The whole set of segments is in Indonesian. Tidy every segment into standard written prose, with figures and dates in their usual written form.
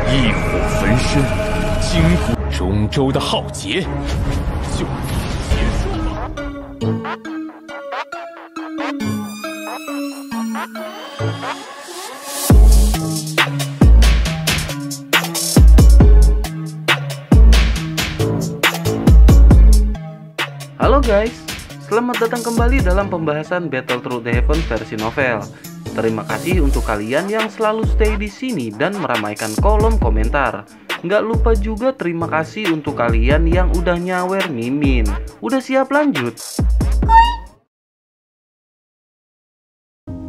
异火焚身，今古中州的浩劫就此结束了。Halo guys, selamat datang kembali dalam pembahasan Battle Through the Heaven versi novel. Terima kasih untuk kalian yang selalu stay di sini dan meramaikan kolom komentar. Nggak lupa juga terima kasih untuk kalian yang udah nyawer Mimin. Udah siap lanjut?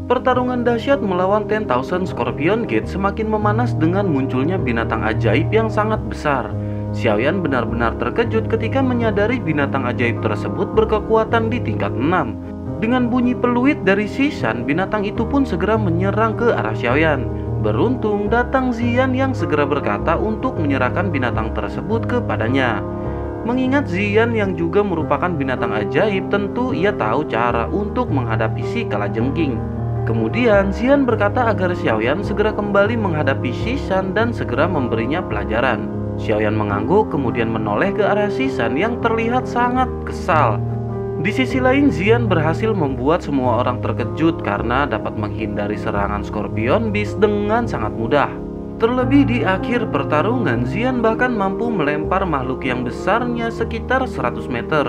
Pertarungan dahsyat melawan 10,000 Scorpion Gate semakin memanas dengan munculnya binatang ajaib yang sangat besar. Xiaoyan benar-benar terkejut ketika menyadari binatang ajaib tersebut berkekuatan di tingkat 6. Dengan bunyi peluit dari Shishan, binatang itu pun segera menyerang ke arah Xiaoyan. Beruntung datang Xian yang segera berkata untuk menyerahkan binatang tersebut kepadanya. Mengingat Xian yang juga merupakan binatang ajaib, tentu ia tahu cara untuk menghadapi si kalajengking. Kemudian Xian berkata agar Xiaoyan segera kembali menghadapi Shishan dan segera memberinya pelajaran. Xiaoyan mengangguk kemudian menoleh ke arah Shishan yang terlihat sangat kesal. Di sisi lain, Xian berhasil membuat semua orang terkejut karena dapat menghindari serangan Scorpion Beast dengan sangat mudah. Terlebih di akhir pertarungan, Xian bahkan mampu melempar makhluk yang besarnya sekitar 100 meter.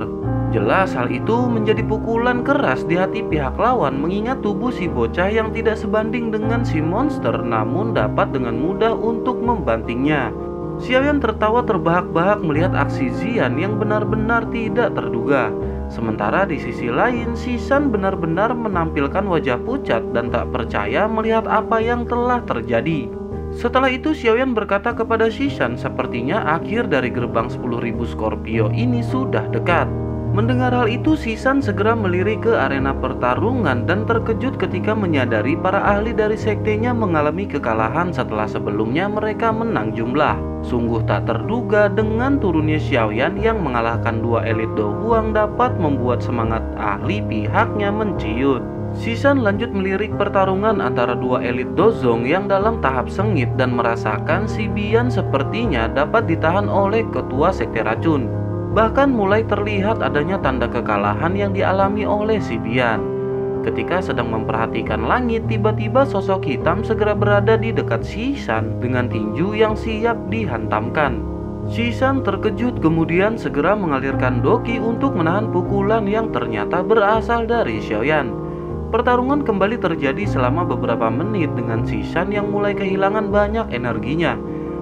Jelas hal itu menjadi pukulan keras di hati pihak lawan mengingat tubuh si bocah yang tidak sebanding dengan si monster namun dapat dengan mudah untuk membantingnya. Xiaoyan tertawa terbahak-bahak melihat aksi Xian yang benar-benar tidak terduga. Sementara di sisi lain, Shishan benar-benar menampilkan wajah pucat dan tak percaya melihat apa yang telah terjadi. Setelah itu Xiaoyan berkata kepada Shishan, sepertinya akhir dari gerbang 10.000 Scorpio ini sudah dekat. Mendengar hal itu, Shishan segera melirik ke arena pertarungan dan terkejut ketika menyadari para ahli dari sektenya mengalami kekalahan setelah sebelumnya mereka menang jumlah. Sungguh tak terduga dengan turunnya Xiaoyan yang mengalahkan dua elit Do Huang dapat membuat semangat ahli pihaknya menciut. Shishan lanjut melirik pertarungan antara dua elit Dozong yang dalam tahap sengit dan merasakan si Bian sepertinya dapat ditahan oleh ketua sekte racun. Bahkan mulai terlihat adanya tanda kekalahan yang dialami oleh si Bian. Ketika sedang memperhatikan langit, tiba-tiba sosok hitam segera berada di dekat Shishan dengan tinju yang siap dihantamkan. Shishan terkejut kemudian segera mengalirkan doki untuk menahan pukulan yang ternyata berasal dari Xiaoyan. Pertarungan kembali terjadi selama beberapa menit dengan Shishan yang mulai kehilangan banyak energinya.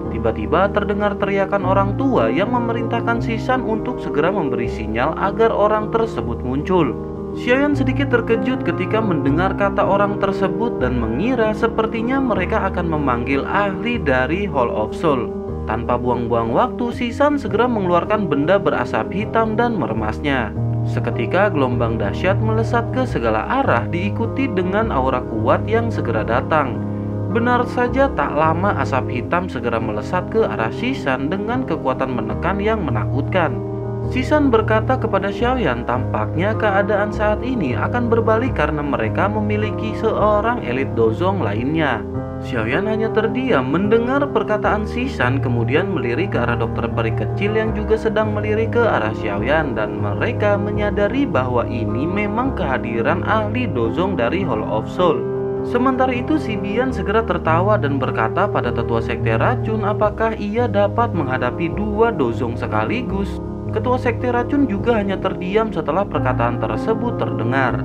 Tiba-tiba terdengar teriakan orang tua yang memerintahkan Shishan untuk segera memberi sinyal agar orang tersebut muncul. Xiaoyan sedikit terkejut ketika mendengar kata orang tersebut dan mengira sepertinya mereka akan memanggil ahli dari Hall of Soul. Tanpa buang-buang waktu, Shishan segera mengeluarkan benda berasap hitam dan meremasnya. Seketika gelombang dahsyat melesat ke segala arah diikuti dengan aura kuat yang segera datang. Benar saja tak lama asap hitam segera melesat ke arah Shishan dengan kekuatan menekan yang menakutkan. Shishan berkata kepada Xiaoyan tampaknya keadaan saat ini akan berbalik karena mereka memiliki seorang elit Dozong lainnya. Xiaoyan hanya terdiam mendengar perkataan Shishan kemudian melirik ke arah dokter peri kecil yang juga sedang melirik ke arah Xiaoyan dan mereka menyadari bahwa ini memang kehadiran ahli Dozong dari Hall of Soul. Sementara itu si Bian segera tertawa dan berkata pada tetua sekte racun apakah ia dapat menghadapi dua Dozong sekaligus. Ketua sekte racun juga hanya terdiam setelah perkataan tersebut terdengar.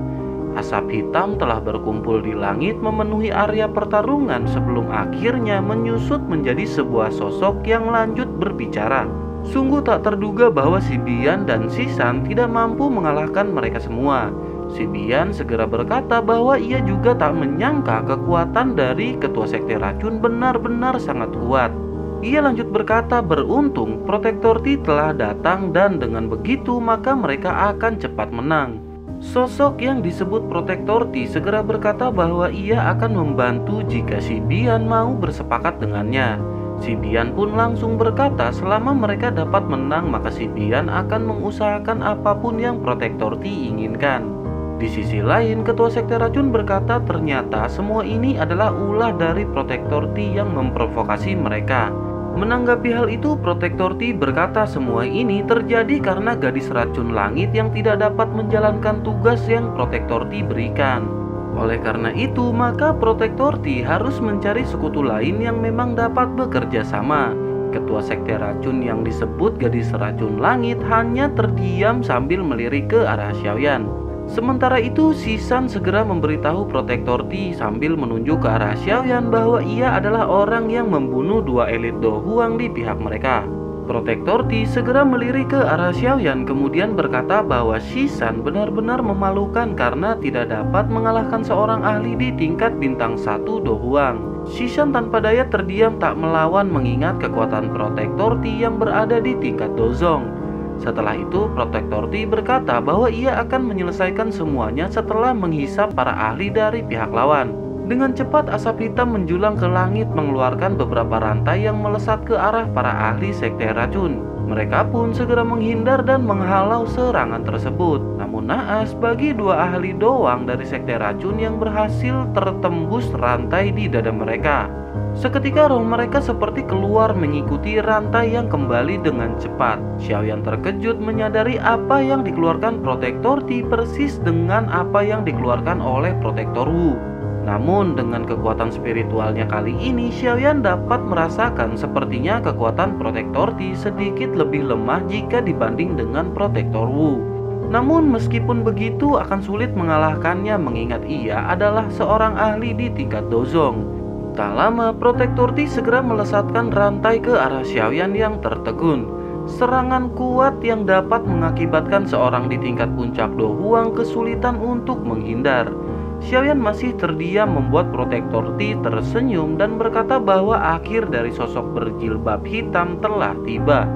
Asap hitam telah berkumpul di langit memenuhi area pertarungan sebelum akhirnya menyusut menjadi sebuah sosok yang lanjut berbicara. Sungguh tak terduga bahwa si Bian dan Shishan tidak mampu mengalahkan mereka semua. Si Bian segera berkata bahwa ia juga tak menyangka kekuatan dari ketua sekte racun benar-benar sangat kuat. Ia lanjut berkata beruntung Protektor Ti telah datang dan dengan begitu maka mereka akan cepat menang. Sosok yang disebut Protektor Ti segera berkata bahwa ia akan membantu jika si Bian mau bersepakat dengannya. Si Bian pun langsung berkata selama mereka dapat menang maka si Bian akan mengusahakan apapun yang Protektor Ti inginkan. Di sisi lain, ketua sekte racun berkata ternyata semua ini adalah ulah dari Protektor Ti yang memprovokasi mereka. Menanggapi hal itu, Protektor T berkata semua ini terjadi karena gadis racun langit yang tidak dapat menjalankan tugas yang Protektor T berikan. Oleh karena itu, maka Protektor T harus mencari sekutu lain yang memang dapat bekerja sama. Ketua sekte racun yang disebut gadis racun langit hanya terdiam sambil melirik ke arah Xiaoyan. Sementara itu, Shisan segera memberitahu Protektor T sambil menunjuk ke arah Xiaoyan bahwa ia adalah orang yang membunuh dua elit Do Huang di pihak mereka. Protektor T segera melirik ke arah Xiaoyan kemudian berkata bahwa Shisan benar-benar memalukan karena tidak dapat mengalahkan seorang ahli di tingkat bintang 1 Do Huang. Shisan tanpa daya terdiam tak melawan mengingat kekuatan Protektor T yang berada di tingkat Dozong. Setelah itu, Protektor T berkata bahwa ia akan menyelesaikan semuanya setelah menghisap para ahli dari pihak lawan. Dengan cepat, asap hitam menjulang ke langit mengeluarkan beberapa rantai yang melesat ke arah para ahli sekte racun. Mereka pun segera menghindar dan menghalau serangan tersebut. Namun naas bagi dua ahli doang dari sekte racun yang berhasil tertembus rantai di dada mereka. Seketika roh mereka seperti keluar mengikuti rantai yang kembali dengan cepat. Xiaoyan terkejut menyadari apa yang dikeluarkan Protektor T persis dengan apa yang dikeluarkan oleh Protektor Wu. Namun dengan kekuatan spiritualnya kali ini, Xiaoyan dapat merasakan sepertinya kekuatan Protektor T sedikit lebih lemah jika dibanding dengan Protektor Wu. Namun meskipun begitu akan sulit mengalahkannya mengingat ia adalah seorang ahli di tingkat Dozong. Tak lama, Protektor T segera melesatkan rantai ke arah Xiaoyan yang tertegun. Serangan kuat yang dapat mengakibatkan seorang di tingkat puncak Do Huang kesulitan untuk menghindar. Xiaoyan masih terdiam membuat Protektor T tersenyum dan berkata bahwa akhir dari sosok berjilbab hitam telah tiba.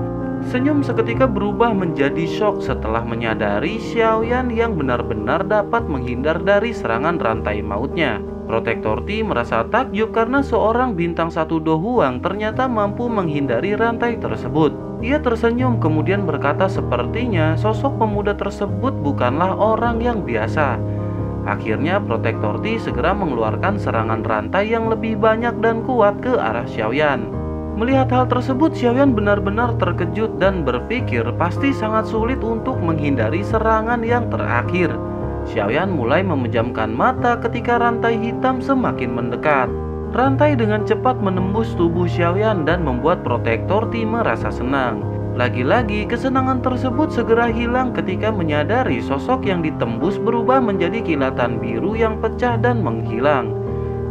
Senyum seketika berubah menjadi syok setelah menyadari Xiaoyan yang benar-benar dapat menghindar dari serangan rantai mautnya. Protektor T merasa takjub karena seorang bintang 1 Do Huang ternyata mampu menghindari rantai tersebut. Ia tersenyum kemudian berkata sepertinya sosok pemuda tersebut bukanlah orang yang biasa. Akhirnya Protektor T segera mengeluarkan serangan rantai yang lebih banyak dan kuat ke arah Xiaoyan. Melihat hal tersebut, Xiaoyan benar-benar terkejut dan berpikir pasti sangat sulit untuk menghindari serangan yang terakhir. Xiaoyan mulai memejamkan mata ketika rantai hitam semakin mendekat. Rantai dengan cepat menembus tubuh Xiaoyan dan membuat Protektor T merasa senang. Lagi-lagi kesenangan tersebut segera hilang ketika menyadari sosok yang ditembus berubah menjadi kilatan biru yang pecah dan menghilang.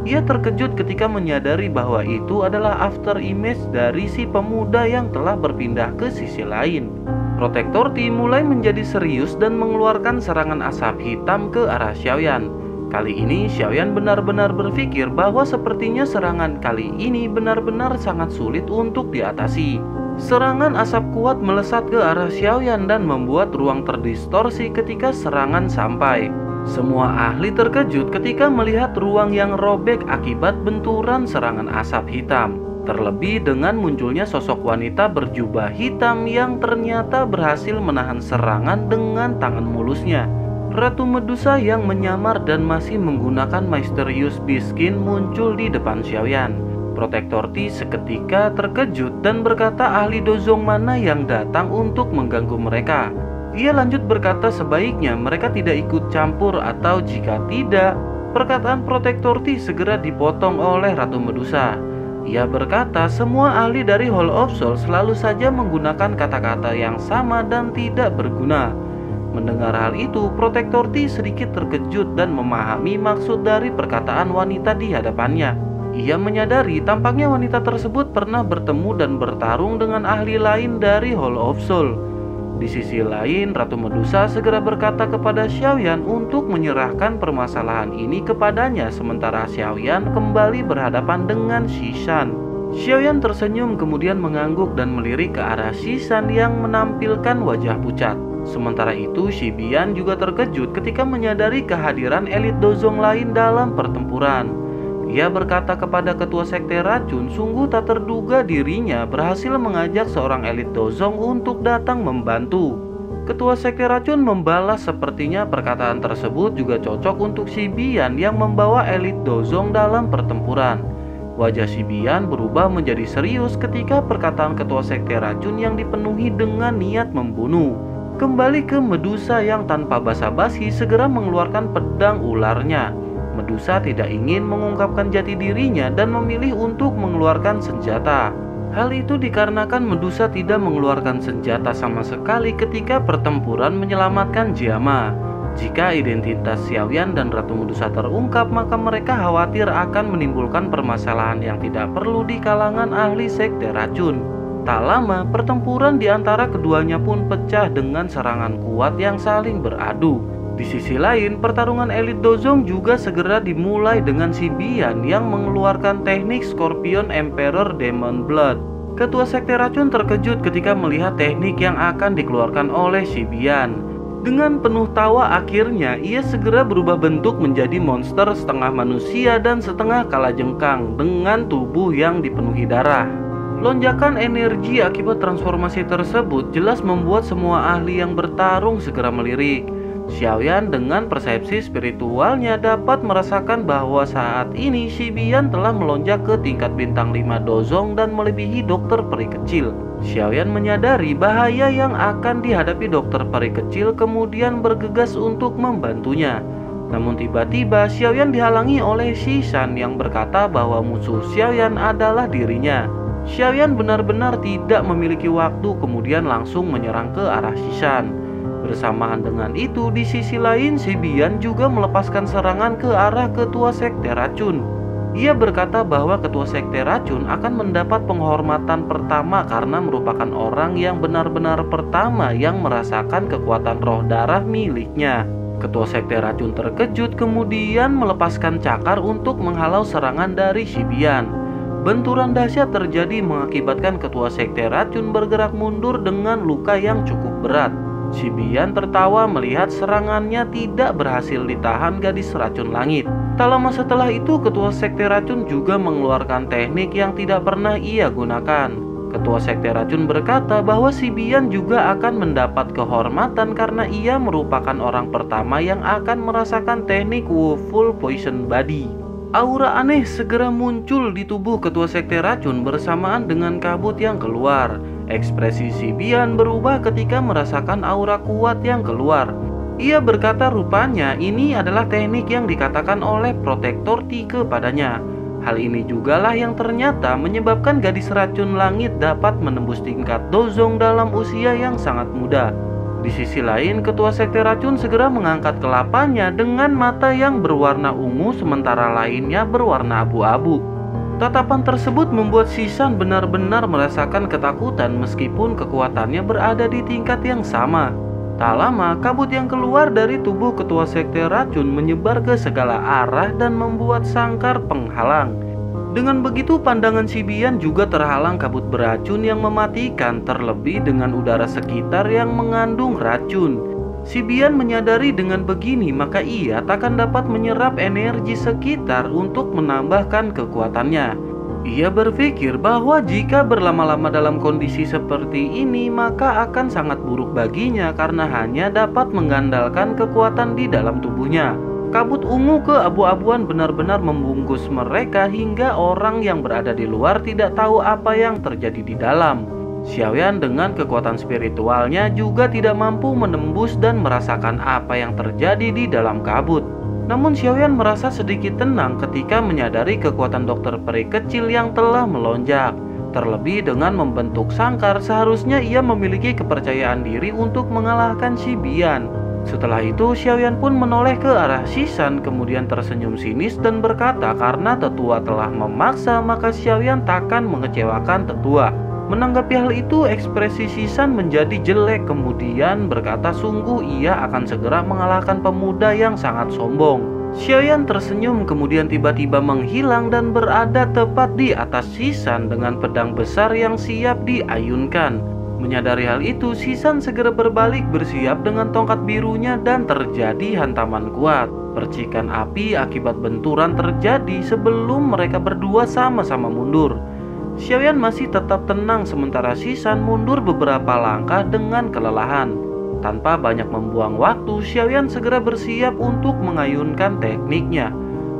Ia terkejut ketika menyadari bahwa itu adalah after image dari si pemuda yang telah berpindah ke sisi lain. Protektor T mulai menjadi serius dan mengeluarkan serangan asap hitam ke arah Xiaoyan. Kali ini Xiaoyan benar-benar berpikir bahwa sepertinya serangan kali ini benar-benar sangat sulit untuk diatasi. Serangan asap kuat melesat ke arah Xiaoyan dan membuat ruang terdistorsi ketika serangan sampai. Semua ahli terkejut ketika melihat ruang yang robek akibat benturan serangan asap hitam. Terlebih dengan munculnya sosok wanita berjubah hitam yang ternyata berhasil menahan serangan dengan tangan mulusnya. Ratu Medusa yang menyamar dan masih menggunakan Mysterious Beastskin muncul di depan Xiaoyan. Protektor T seketika terkejut dan berkata ahli Dozong mana yang datang untuk mengganggu mereka. Ia lanjut berkata sebaiknya mereka tidak ikut campur atau jika tidak, perkataan Protektor T segera dipotong oleh Ratu Medusa. Ia berkata semua ahli dari Hall of Souls selalu saja menggunakan kata-kata yang sama dan tidak berguna. Mendengar hal itu, Protektor T sedikit terkejut dan memahami maksud dari perkataan wanita di hadapannya. Ia menyadari tampaknya wanita tersebut pernah bertemu dan bertarung dengan ahli lain dari Hall of Souls. Di sisi lain, Ratu Medusa segera berkata kepada Xiaoyan untuk menyerahkan permasalahan ini kepadanya sementara Xiaoyan kembali berhadapan dengan Shisan. Xiaoyan tersenyum kemudian mengangguk dan melirik ke arah Shisan yang menampilkan wajah pucat. Sementara itu, Shibian juga terkejut ketika menyadari kehadiran elit Dozong lain dalam pertempuran. Ia berkata kepada ketua sekte racun, sungguh tak terduga dirinya berhasil mengajak seorang elit Dozong untuk datang membantu. Ketua sekte racun membalas sepertinya perkataan tersebut juga cocok untuk Shibian yang membawa elit Dozong dalam pertempuran. Wajah Xibian berubah menjadi serius ketika perkataan ketua sekte racun yang dipenuhi dengan niat membunuh. Kembali ke Medusa yang tanpa basa-basi segera mengeluarkan pedang ularnya. Medusa tidak ingin mengungkapkan jati dirinya dan memilih untuk mengeluarkan senjata. Hal itu dikarenakan Medusa tidak mengeluarkan senjata sama sekali ketika pertempuran menyelamatkan Jiama. Jika identitas Xiaoyan dan Ratu Medusa terungkap, maka mereka khawatir akan menimbulkan permasalahan yang tidak perlu di kalangan ahli sekte racun. Tak lama, pertempuran di antara keduanya pun pecah dengan serangan kuat yang saling beradu. Di sisi lain, pertarungan elit Dozong juga segera dimulai dengan Xibian yang mengeluarkan teknik Scorpion Emperor Demon Blood. Ketua sekte racun terkejut ketika melihat teknik yang akan dikeluarkan oleh Xibian. Dengan penuh tawa, akhirnya ia segera berubah bentuk menjadi monster setengah manusia dan setengah kalajengkang dengan tubuh yang dipenuhi darah. Lonjakan energi akibat transformasi tersebut jelas membuat semua ahli yang bertarung segera melirik. Xiaoyan dengan persepsi spiritualnya dapat merasakan bahwa saat ini Xibian telah melonjak ke tingkat bintang 5 Dozong dan melebihi dokter peri kecil. Xiaoyan menyadari bahaya yang akan dihadapi dokter peri kecil, kemudian bergegas untuk membantunya. Namun tiba-tiba Xiaoyan dihalangi oleh Xishan yang berkata bahwa musuh Xiaoyan adalah dirinya. Xiaoyan benar-benar tidak memiliki waktu, kemudian langsung menyerang ke arah Xishan. Bersamaan dengan itu, di sisi lain Xibian juga melepaskan serangan ke arah ketua sekte racun. Ia berkata bahwa ketua sekte racun akan mendapat penghormatan pertama karena merupakan orang yang benar-benar pertama yang merasakan kekuatan roh darah miliknya. Ketua sekte racun terkejut kemudian melepaskan cakar untuk menghalau serangan dari Xibian. Benturan dahsyat terjadi mengakibatkan ketua sekte racun bergerak mundur dengan luka yang cukup berat. Xibian tertawa melihat serangannya tidak berhasil ditahan gadis racun langit. Tak lama setelah itu, ketua sekte racun juga mengeluarkan teknik yang tidak pernah ia gunakan. Ketua sekte racun berkata bahwa Xibian juga akan mendapat kehormatan karena ia merupakan orang pertama yang akan merasakan teknik Wu Full Poison Body. Aura aneh segera muncul di tubuh ketua sekte racun bersamaan dengan kabut yang keluar. Ekspresi Xibian berubah ketika merasakan aura kuat yang keluar. Ia berkata rupanya ini adalah teknik yang dikatakan oleh protektor Ti kepadanya. Hal ini jugalah yang ternyata menyebabkan gadis racun langit dapat menembus tingkat Dozong dalam usia yang sangat muda. Di sisi lain, ketua sekte racun segera mengangkat kelapanya dengan mata yang berwarna ungu sementara lainnya berwarna abu-abu. Tatapan tersebut membuat Xishan benar-benar merasakan ketakutan meskipun kekuatannya berada di tingkat yang sama. Tak lama, kabut yang keluar dari tubuh ketua sekte racun menyebar ke segala arah dan membuat sangkar penghalang. Dengan begitu, pandangan Xibian juga terhalang kabut beracun yang mematikan, terlebih dengan udara sekitar yang mengandung racun. Xibian menyadari dengan begini maka ia takkan dapat menyerap energi sekitar untuk menambahkan kekuatannya. Ia berpikir bahwa jika berlama-lama dalam kondisi seperti ini maka akan sangat buruk baginya karena hanya dapat mengandalkan kekuatan di dalam tubuhnya. Kabut ungu keabu-abuan benar-benar membungkus mereka hingga orang yang berada di luar tidak tahu apa yang terjadi di dalam. Xiaoyan dengan kekuatan spiritualnya juga tidak mampu menembus dan merasakan apa yang terjadi di dalam kabut. Namun Xiaoyan merasa sedikit tenang ketika menyadari kekuatan dokter peri kecil yang telah melonjak. Terlebih dengan membentuk sangkar, seharusnya ia memiliki kepercayaan diri untuk mengalahkan Xibian. Setelah itu Xiaoyan pun menoleh ke arah Xishan kemudian tersenyum sinis dan berkata karena tetua telah memaksa maka Xiaoyan takkan mengecewakan tetua. Menanggapi hal itu, ekspresi Xishan menjadi jelek kemudian berkata sungguh ia akan segera mengalahkan pemuda yang sangat sombong. Xiaoyan tersenyum kemudian tiba-tiba menghilang dan berada tepat di atas Xishan dengan pedang besar yang siap diayunkan. Menyadari hal itu, Xishan segera berbalik bersiap dengan tongkat birunya dan terjadi hantaman kuat. Percikan api akibat benturan terjadi sebelum mereka berdua sama-sama mundur. Xiaoyan masih tetap tenang sementara Xishan mundur beberapa langkah dengan kelelahan. Tanpa banyak membuang waktu, Xiaoyan segera bersiap untuk mengayunkan tekniknya.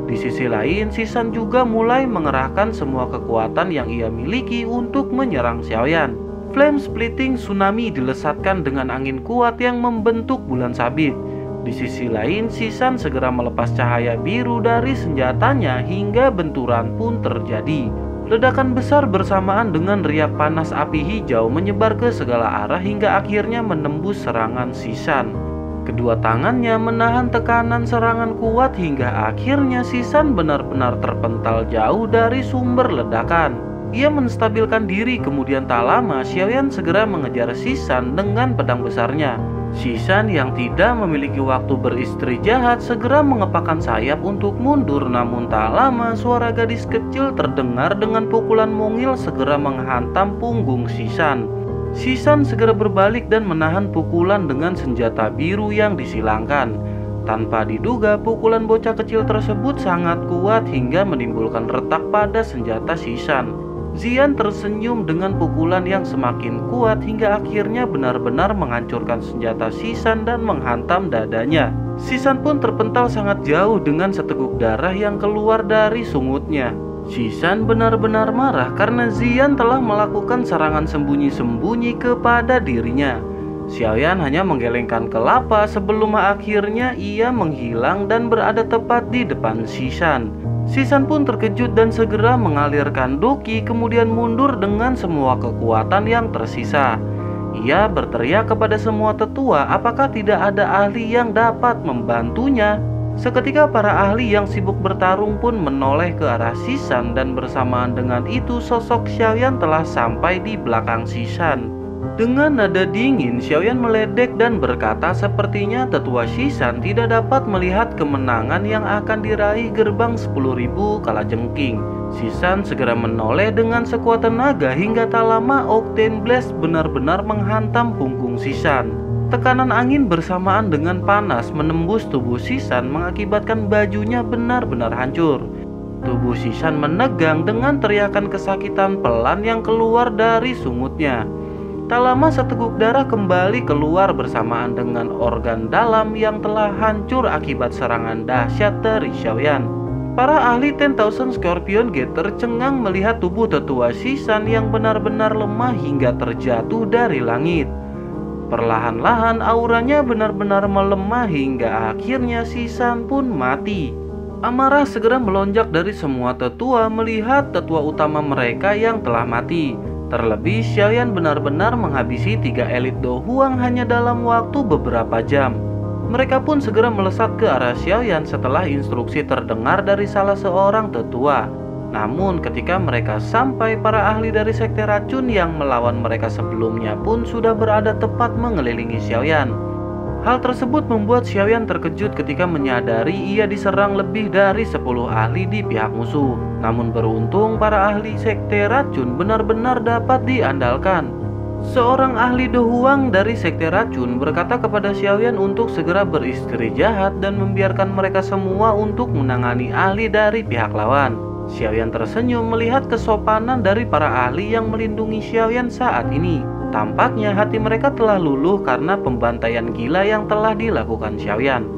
Di sisi lain, Shisan juga mulai mengerahkan semua kekuatan yang ia miliki untuk menyerang Xiaoyan. Flame Splitting Tsunami dilesatkan dengan angin kuat yang membentuk bulan sabit. Di sisi lain, Shisan segera melepas cahaya biru dari senjatanya hingga benturan pun terjadi. Ledakan besar bersamaan dengan riak panas api hijau menyebar ke segala arah hingga akhirnya menembus serangan Shisan. Kedua tangannya menahan tekanan serangan kuat hingga akhirnya Shisan benar-benar terpental jauh dari sumber ledakan. Ia menstabilkan diri, kemudian tak lama Xiaoyan segera mengejar Shisan dengan pedang besarnya. Shisan yang tidak memiliki waktu beristri jahat segera mengepakkan sayap untuk mundur, namun tak lama suara gadis kecil terdengar dengan pukulan mungil segera menghantam punggung Shisan. Shisan segera berbalik dan menahan pukulan dengan senjata biru yang disilangkan. Tanpa diduga, pukulan bocah kecil tersebut sangat kuat hingga menimbulkan retak pada senjata Shisan. Xian tersenyum dengan pukulan yang semakin kuat hingga akhirnya benar-benar menghancurkan senjata Shisan dan menghantam dadanya. Shisan pun terpental sangat jauh dengan seteguk darah yang keluar dari sungutnya. Shisan benar-benar marah karena Xian telah melakukan serangan sembunyi-sembunyi kepada dirinya. Xiaoyan hanya menggelengkan kelapa sebelum akhirnya ia menghilang dan berada tepat di depan Shisan. Shisan pun terkejut dan segera mengalirkan doki kemudian mundur dengan semua kekuatan yang tersisa. Ia berteriak kepada semua tetua apakah tidak ada ahli yang dapat membantunya. Seketika para ahli yang sibuk bertarung pun menoleh ke arah Shisan dan bersamaan dengan itu sosok Xiaoyan telah sampai di belakang Shisan. Dengan nada dingin, Xiaoyan meledek dan berkata sepertinya tetua Shisan tidak dapat melihat kemenangan yang akan diraih gerbang 10.000 kalajengking. Shisan segera menoleh dengan sekuat tenaga hingga tak lama Octane Blast benar-benar menghantam punggung Shisan. Tekanan angin bersamaan dengan panas menembus tubuh Shisan mengakibatkan bajunya benar-benar hancur. Tubuh Shisan menegang dengan teriakan kesakitan pelan yang keluar dari sungutnya. Tak lama seteguk darah kembali keluar bersamaan dengan organ dalam yang telah hancur akibat serangan dahsyat dari Xiaoyan. Para ahli 10,000 Scorpion Gate tercengang melihat tubuh tetua Shisan yang benar-benar lemah hingga terjatuh dari langit. Perlahan-lahan auranya benar-benar melemah hingga akhirnya Shisan pun mati. Amarah segera melonjak dari semua tetua melihat tetua utama mereka yang telah mati. Terlebih Xiaoyan benar-benar menghabisi 3 elit Do Huang hanya dalam waktu beberapa jam. Mereka pun segera melesat ke arah Xiaoyan setelah instruksi terdengar dari salah seorang tetua. Namun ketika mereka sampai, para ahli dari sekte racun yang melawan mereka sebelumnya pun sudah berada tepat mengelilingi Xiaoyan. Hal tersebut membuat Xiaoyan terkejut ketika menyadari ia diserang lebih dari 10 ahli di pihak musuh. Namun beruntung para ahli sekte racun benar-benar dapat diandalkan. Seorang ahli Do Huang dari sekte racun berkata kepada Xiaoyan untuk segera beristri jahat dan membiarkan mereka semua untuk menangani ahli dari pihak lawan. Xiaoyan tersenyum melihat kesopanan dari para ahli yang melindungi Xiaoyan saat ini. Tampaknya hati mereka telah luluh karena pembantaian gila yang telah dilakukan Xiaoyan.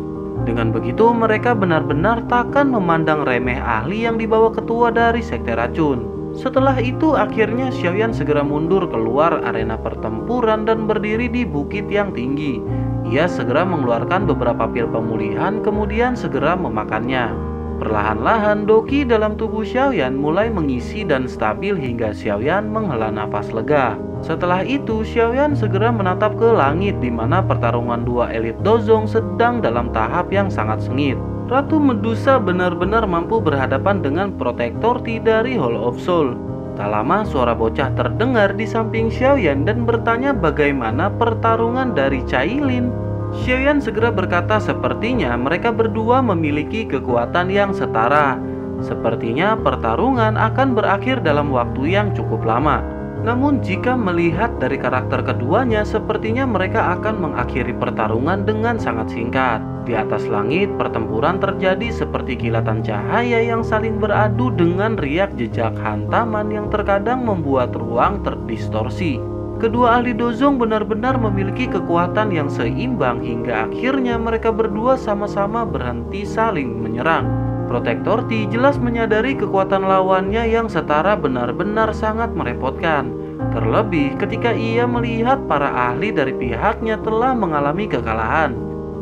Dengan begitu mereka benar-benar takkan memandang remeh ahli yang dibawa ketua dari sekte racun. Setelah itu akhirnya Xiaoyan segera mundur keluar arena pertempuran dan berdiri di bukit yang tinggi. Ia segera mengeluarkan beberapa pil pemulihan kemudian segera memakannya. Perlahan-lahan doki dalam tubuh Xiaoyan mulai mengisi dan stabil hingga Xiaoyan menghela nafas lega. Setelah itu Xiaoyan segera menatap ke langit di mana pertarungan dua elit Dozong sedang dalam tahap yang sangat sengit. Ratu Medusa benar-benar mampu berhadapan dengan Protector-T dari Hall of Soul. Tak lama suara bocah terdengar di samping Xiaoyan dan bertanya bagaimana pertarungan dari Cailin. Xiaoyan segera berkata sepertinya mereka berdua memiliki kekuatan yang setara. Sepertinya pertarungan akan berakhir dalam waktu yang cukup lama. Namun jika melihat dari karakter keduanya, sepertinya mereka akan mengakhiri pertarungan dengan sangat singkat. Di atas langit, pertempuran terjadi seperti kilatan cahaya yang saling beradu dengan riak jejak hantaman yang terkadang membuat ruang terdistorsi. Kedua ahli Dozong benar-benar memiliki kekuatan yang seimbang hingga akhirnya mereka berdua sama-sama berhenti saling menyerang. Protektor T jelas menyadari kekuatan lawannya yang setara benar-benar sangat merepotkan. Terlebih ketika ia melihat para ahli dari pihaknya telah mengalami kekalahan.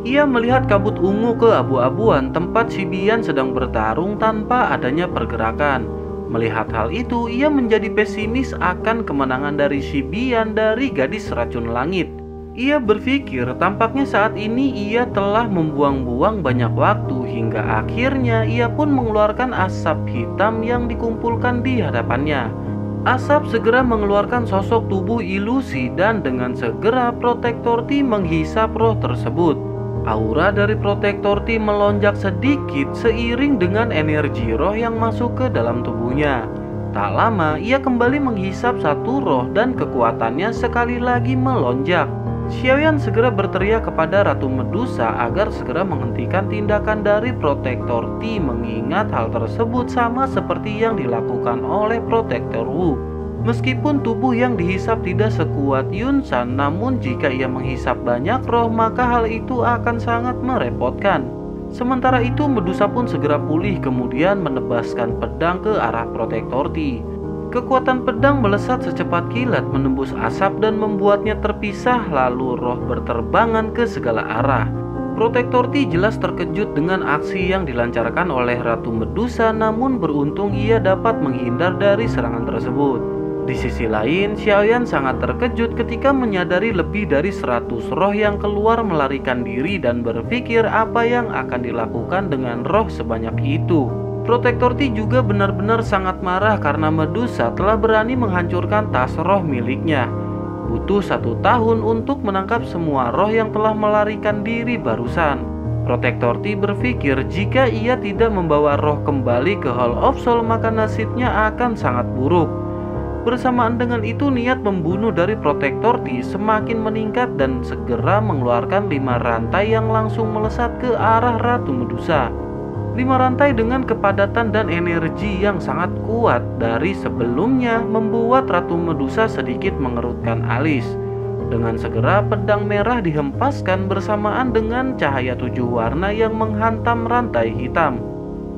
Ia melihat kabut ungu keabu-abuan tempat Shibian sedang bertarung tanpa adanya pergerakan. Melihat hal itu, ia menjadi pesimis akan kemenangan dari Shibian dari gadis racun langit. Ia berpikir tampaknya saat ini ia telah membuang-buang banyak waktu hingga akhirnya ia pun mengeluarkan asap hitam yang dikumpulkan di hadapannya. Asap segera mengeluarkan sosok tubuh ilusi dan dengan segera Protektor T menghisap roh tersebut. Aura dari Protektor T melonjak sedikit seiring dengan energi roh yang masuk ke dalam tubuhnya. Tak lama ia kembali menghisap satu roh dan kekuatannya sekali lagi melonjak. Xiaoyan segera berteriak kepada Ratu Medusa agar segera menghentikan tindakan dari Protektor T, mengingat hal tersebut sama seperti yang dilakukan oleh Protektor Wu. Meskipun tubuh yang dihisap tidak sekuat Yun San, namun jika ia menghisap banyak roh maka hal itu akan sangat merepotkan. Sementara itu Medusa pun segera pulih kemudian menebaskan pedang ke arah Protektor T. Kekuatan pedang melesat secepat kilat menembus asap dan membuatnya terpisah, lalu roh berterbangan ke segala arah. Protektor T jelas terkejut dengan aksi yang dilancarkan oleh Ratu Medusa, namun beruntung ia dapat menghindar dari serangan tersebut. Di sisi lain, Xiaoyan sangat terkejut ketika menyadari lebih dari 100 roh yang keluar melarikan diri dan berpikir apa yang akan dilakukan dengan roh sebanyak itu. Protektor T juga benar-benar sangat marah karena Medusa telah berani menghancurkan tas roh miliknya. Butuh 1 tahun untuk menangkap semua roh yang telah melarikan diri barusan. Protektor T berpikir jika ia tidak membawa roh kembali ke Hall of Soul maka nasibnya akan sangat buruk. Bersamaan dengan itu niat membunuh dari Protektor T semakin meningkat dan segera mengeluarkan 5 rantai yang langsung melesat ke arah Ratu Medusa. 5 rantai dengan kepadatan dan energi yang sangat kuat dari sebelumnya membuat Ratu Medusa sedikit mengerutkan alis. Dengan segera pedang merah dihempaskan bersamaan dengan cahaya 7 warna yang menghantam rantai hitam.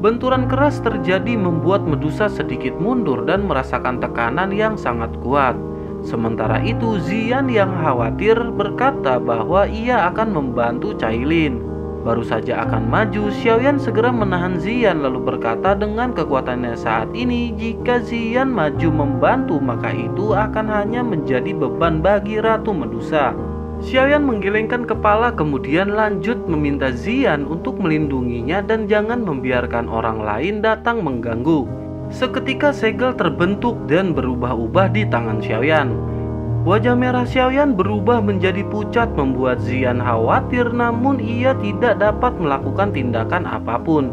Benturan keras terjadi membuat Medusa sedikit mundur dan merasakan tekanan yang sangat kuat. Sementara itu Xian yang khawatir berkata bahwa ia akan membantu Cailin. Baru saja akan maju, Xiaoyan segera menahan Xian lalu berkata dengan kekuatannya saat ini jika Xian maju membantu maka itu akan hanya menjadi beban bagi Ratu Medusa. Xiaoyan menggelengkan kepala kemudian lanjut meminta Xian untuk melindunginya dan jangan membiarkan orang lain datang mengganggu. Seketika segel terbentuk dan berubah-ubah di tangan Xiaoyan. Wajah merah Xiaoyan berubah menjadi pucat membuat Xian khawatir, namun ia tidak dapat melakukan tindakan apapun.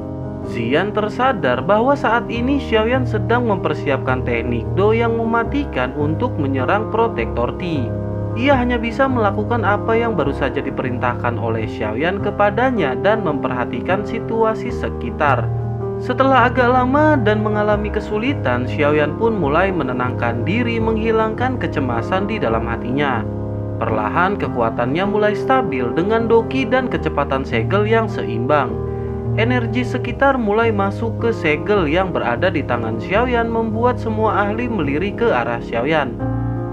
Xian tersadar bahwa saat ini Xiaoyan sedang mempersiapkan teknik Do yang mematikan untuk menyerang Protektor T. Ia hanya bisa melakukan apa yang baru saja diperintahkan oleh Xiaoyan kepadanya dan memperhatikan situasi sekitar. Setelah agak lama dan mengalami kesulitan, Xiaoyan pun mulai menenangkan diri, menghilangkan kecemasan di dalam hatinya. Perlahan kekuatannya mulai stabil dengan doki dan kecepatan segel yang seimbang. Energi sekitar mulai masuk ke segel yang berada di tangan Xiaoyan membuat semua ahli melirik ke arah Xiaoyan.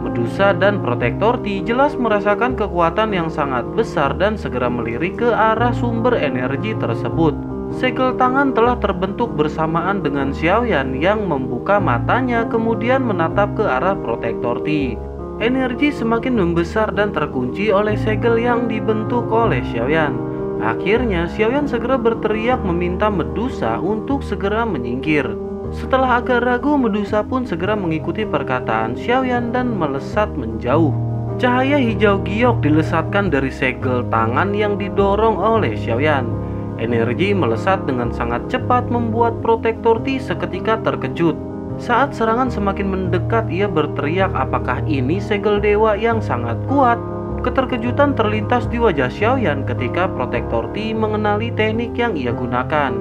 Medusa dan Protektor T jelas merasakan kekuatan yang sangat besar dan segera melirik ke arah sumber energi tersebut. Segel tangan telah terbentuk bersamaan dengan Xiaoyan yang membuka matanya kemudian menatap ke arah Protektor T. Energi semakin membesar dan terkunci oleh segel yang dibentuk oleh Xiaoyan. Akhirnya Xiaoyan segera berteriak meminta Medusa untuk segera menyingkir. Setelah agak ragu, Medusa pun segera mengikuti perkataan Xiaoyan dan melesat menjauh. Cahaya hijau giok dilesatkan dari segel tangan yang didorong oleh Xiaoyan. Energi melesat dengan sangat cepat membuat Protektor T seketika terkejut. Saat serangan semakin mendekat, ia berteriak apakah ini segel dewa yang sangat kuat. Keterkejutan terlintas di wajah Xiaoyan ketika Protektor T mengenali teknik yang ia gunakan.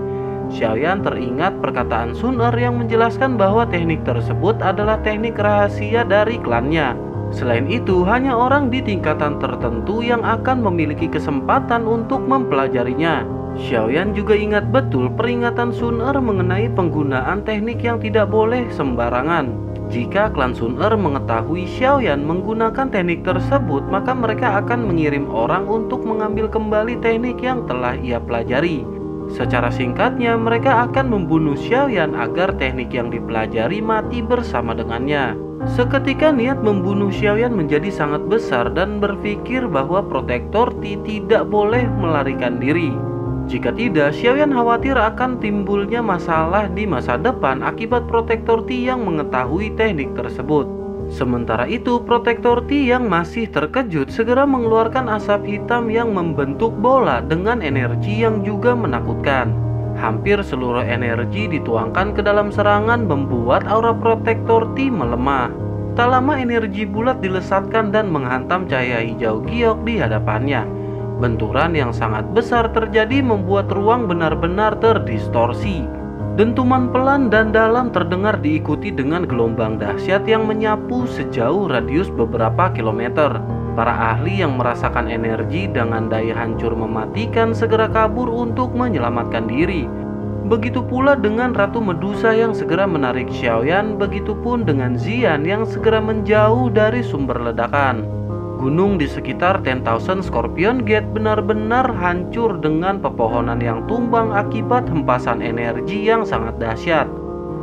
Xiaoyan teringat perkataan Sun Er yang menjelaskan bahwa teknik tersebut adalah teknik rahasia dari klannya. Selain itu, hanya orang di tingkatan tertentu yang akan memiliki kesempatan untuk mempelajarinya. Xiaoyan juga ingat betul peringatan Sun Er mengenai penggunaan teknik yang tidak boleh sembarangan. Jika klan Sun Er mengetahui Xiaoyan menggunakan teknik tersebut, maka mereka akan mengirim orang untuk mengambil kembali teknik yang telah ia pelajari. Secara singkatnya, mereka akan membunuh Xiaoyan agar teknik yang dipelajari mati bersama dengannya. Seketika niat membunuh Xiaoyan menjadi sangat besar dan berpikir bahwa Protektor Ti tidak boleh melarikan diri. Jika tidak, Xiaoyan khawatir akan timbulnya masalah di masa depan akibat Protektor Ti yang mengetahui teknik tersebut. Sementara itu, Protektor Ti yang masih terkejut segera mengeluarkan asap hitam yang membentuk bola dengan energi yang juga menakutkan. Hampir seluruh energi dituangkan ke dalam serangan membuat aura Protektor Ti melemah. Tak lama energi bulat dilesatkan dan menghantam cahaya hijau giok di hadapannya. Benturan yang sangat besar terjadi membuat ruang benar-benar terdistorsi. Dentuman pelan dan dalam terdengar diikuti dengan gelombang dahsyat yang menyapu sejauh radius beberapa kilometer. Para ahli yang merasakan energi dengan daya hancur mematikan segera kabur untuk menyelamatkan diri. Begitu pula dengan Ratu Medusa yang segera menarik Xiaoyan, begitupun dengan Xian yang segera menjauh dari sumber ledakan. Gunung di sekitar 10,000 Scorpion Gate benar-benar hancur dengan pepohonan yang tumbang akibat hempasan energi yang sangat dahsyat.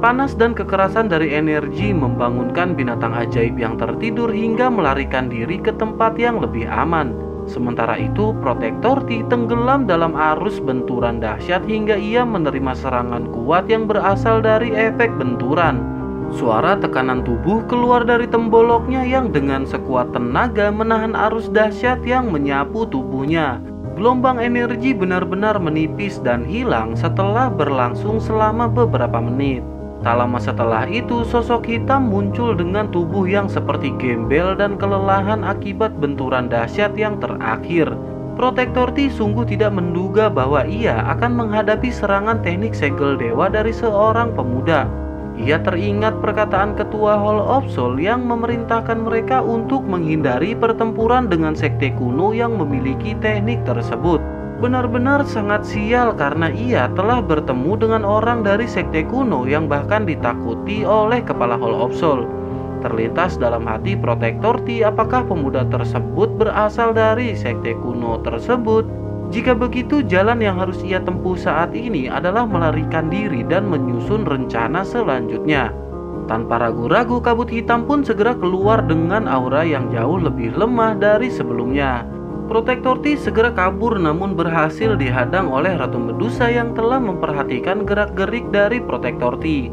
Panas dan kekerasan dari energi membangunkan binatang ajaib yang tertidur hingga melarikan diri ke tempat yang lebih aman. Sementara itu, Protektor Ti tenggelam dalam arus benturan dahsyat hingga ia menerima serangan kuat yang berasal dari efek benturan. Suara tekanan tubuh keluar dari temboloknya yang dengan sekuat tenaga menahan arus dahsyat yang menyapu tubuhnya. Gelombang energi benar-benar menipis dan hilang setelah berlangsung selama beberapa menit. Tak lama setelah itu, sosok hitam muncul dengan tubuh yang seperti gembel dan kelelahan akibat benturan dahsyat yang terakhir. Protektor Ti sungguh tidak menduga bahwa ia akan menghadapi serangan teknik segel dewa dari seorang pemuda. Ia teringat perkataan ketua Hall of Soul yang memerintahkan mereka untuk menghindari pertempuran dengan sekte kuno yang memiliki teknik tersebut. Benar-benar sangat sial karena ia telah bertemu dengan orang dari sekte kuno yang bahkan ditakuti oleh kepala Hall of Soul. Terlintas dalam hati Protektor Ti apakah pemuda tersebut berasal dari sekte kuno tersebut. Jika begitu, jalan yang harus ia tempuh saat ini adalah melarikan diri dan menyusun rencana selanjutnya. Tanpa ragu-ragu, kabut hitam pun segera keluar dengan aura yang jauh lebih lemah dari sebelumnya. Protektor Ti segera kabur namun berhasil dihadang oleh Ratu Medusa yang telah memperhatikan gerak-gerik dari Protektor Ti.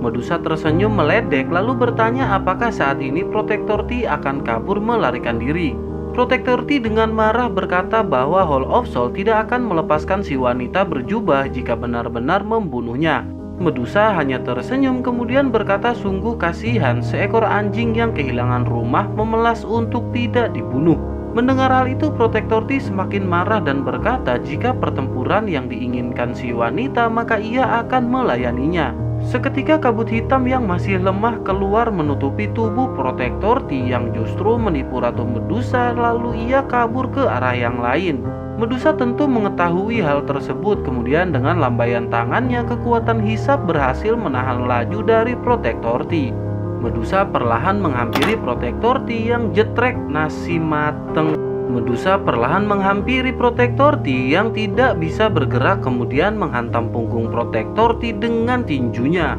Medusa tersenyum meledek lalu bertanya apakah saat ini Protektor Ti akan kabur melarikan diri. Protektor Ti dengan marah berkata bahwa Hall of Soul tidak akan melepaskan si wanita berjubah jika benar-benar membunuhnya. Medusa hanya tersenyum kemudian berkata sungguh kasihan seekor anjing yang kehilangan rumah memelas untuk tidak dibunuh. Mendengar hal itu, Protektor Ti semakin marah dan berkata jika pertempuran yang diinginkan si wanita maka ia akan melayaninya. Seketika kabut hitam yang masih lemah keluar menutupi tubuh Protektor Ti yang justru menipu Ratu Medusa lalu ia kabur ke arah yang lain. Medusa tentu mengetahui hal tersebut kemudian dengan lambaian tangannya kekuatan hisap berhasil menahan laju dari Protektor Ti. Medusa perlahan menghampiri Protektor Ti yang jetrek nasi mateng. Medusa perlahan menghampiri Protektor Ti yang tidak bisa bergerak kemudian menghantam punggung Protektor Ti dengan tinjunya.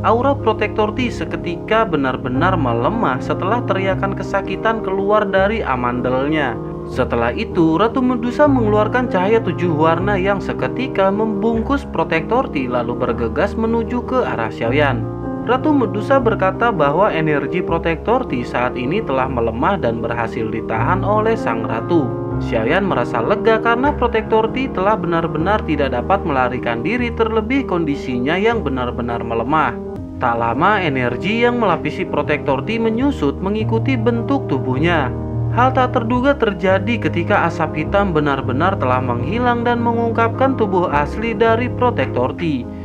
Aura Protektor Ti seketika benar-benar melemah setelah teriakan kesakitan keluar dari amandelnya. Setelah itu, Ratu Medusa mengeluarkan cahaya 7 warna yang seketika membungkus Protektor Ti lalu bergegas menuju ke arah Xiaoyan. Ratu Medusa berkata bahwa energi Protektor Ti saat ini telah melemah dan berhasil ditahan oleh sang ratu. Xiaoyan merasa lega karena Protektor Ti telah benar-benar tidak dapat melarikan diri terlebih kondisinya yang benar-benar melemah. Tak lama energi yang melapisi Protektor Ti menyusut mengikuti bentuk tubuhnya. Hal tak terduga terjadi ketika asap hitam benar-benar telah menghilang dan mengungkapkan tubuh asli dari Protektor Ti.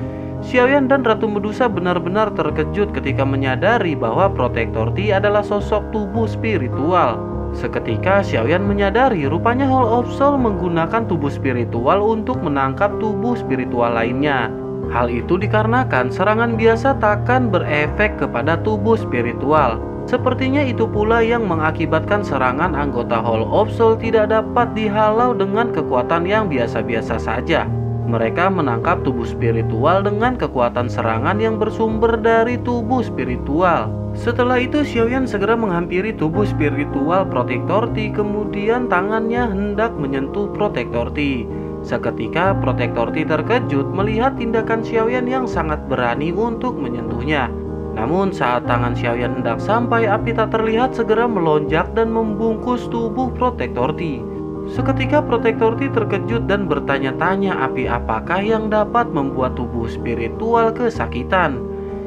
Xiaoyan dan Ratu Medusa benar-benar terkejut ketika menyadari bahwa Protektor Ti adalah sosok tubuh spiritual. Seketika Xiaoyan menyadari rupanya Hall of Soul menggunakan tubuh spiritual untuk menangkap tubuh spiritual lainnya. Hal itu dikarenakan serangan biasa takkan berefek kepada tubuh spiritual. Sepertinya itu pula yang mengakibatkan serangan anggota Hall of Soul tidak dapat dihalau dengan kekuatan yang biasa-biasa saja. Mereka menangkap tubuh spiritual dengan kekuatan serangan yang bersumber dari tubuh spiritual. Setelah itu Xiaoyan segera menghampiri tubuh spiritual Protector T, kemudian tangannya hendak menyentuh Protector T. Seketika Protector T terkejut melihat tindakan Xiaoyan yang sangat berani untuk menyentuhnya. Namun saat tangan Xiaoyan hendak sampai, api tak terlihat segera melonjak dan membungkus tubuh Protector T. Seketika Protector T terkejut dan bertanya-tanya api apakah yang dapat membuat tubuh spiritual kesakitan.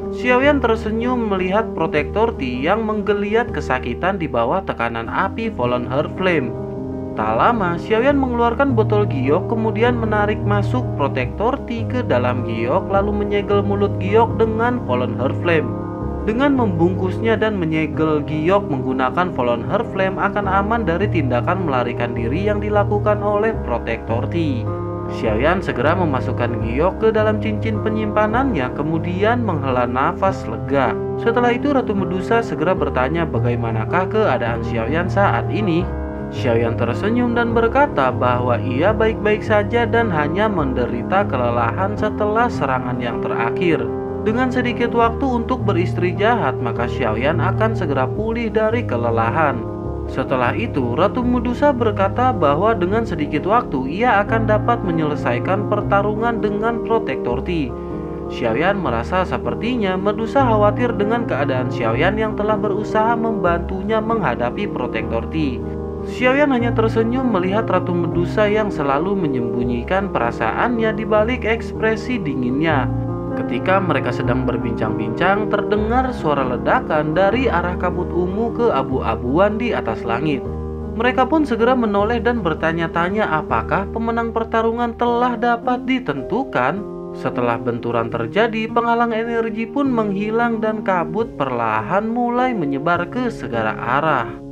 Xiaoyan tersenyum melihat Protector T yang menggeliat kesakitan di bawah tekanan api Fallen Heart Flame. Tak lama, Xiaoyan mengeluarkan botol giok kemudian menarik masuk Protector T ke dalam giok lalu menyegel mulut giok dengan Fallen Heart Flame. Dengan membungkusnya dan menyegel giok menggunakan Fallen Heart Flame akan aman dari tindakan melarikan diri yang dilakukan oleh Protector T. Xiaoyan segera memasukkan giok ke dalam cincin penyimpanannya kemudian menghela nafas lega. Setelah itu Ratu Medusa segera bertanya bagaimanakah keadaan Xiaoyan saat ini. Xiaoyan tersenyum dan berkata bahwa ia baik-baik saja dan hanya menderita kelelahan setelah serangan yang terakhir. Dengan sedikit waktu untuk beristri jahat, maka Xiaoyan akan segera pulih dari kelelahan. Setelah itu, Ratu Medusa berkata bahwa dengan sedikit waktu ia akan dapat menyelesaikan pertarungan dengan Protector T. Xiaoyan merasa sepertinya Medusa khawatir dengan keadaan Xiaoyan yang telah berusaha membantunya menghadapi Protector T. Xiaoyan hanya tersenyum melihat Ratu Medusa yang selalu menyembunyikan perasaannya di balik ekspresi dinginnya. Ketika mereka sedang berbincang-bincang, terdengar suara ledakan dari arah kabut ungu ke abu-abuan di atas langit. Mereka pun segera menoleh dan bertanya-tanya apakah pemenang pertarungan telah dapat ditentukan. Setelah benturan terjadi, penghalang energi pun menghilang dan kabut perlahan mulai menyebar ke segala arah.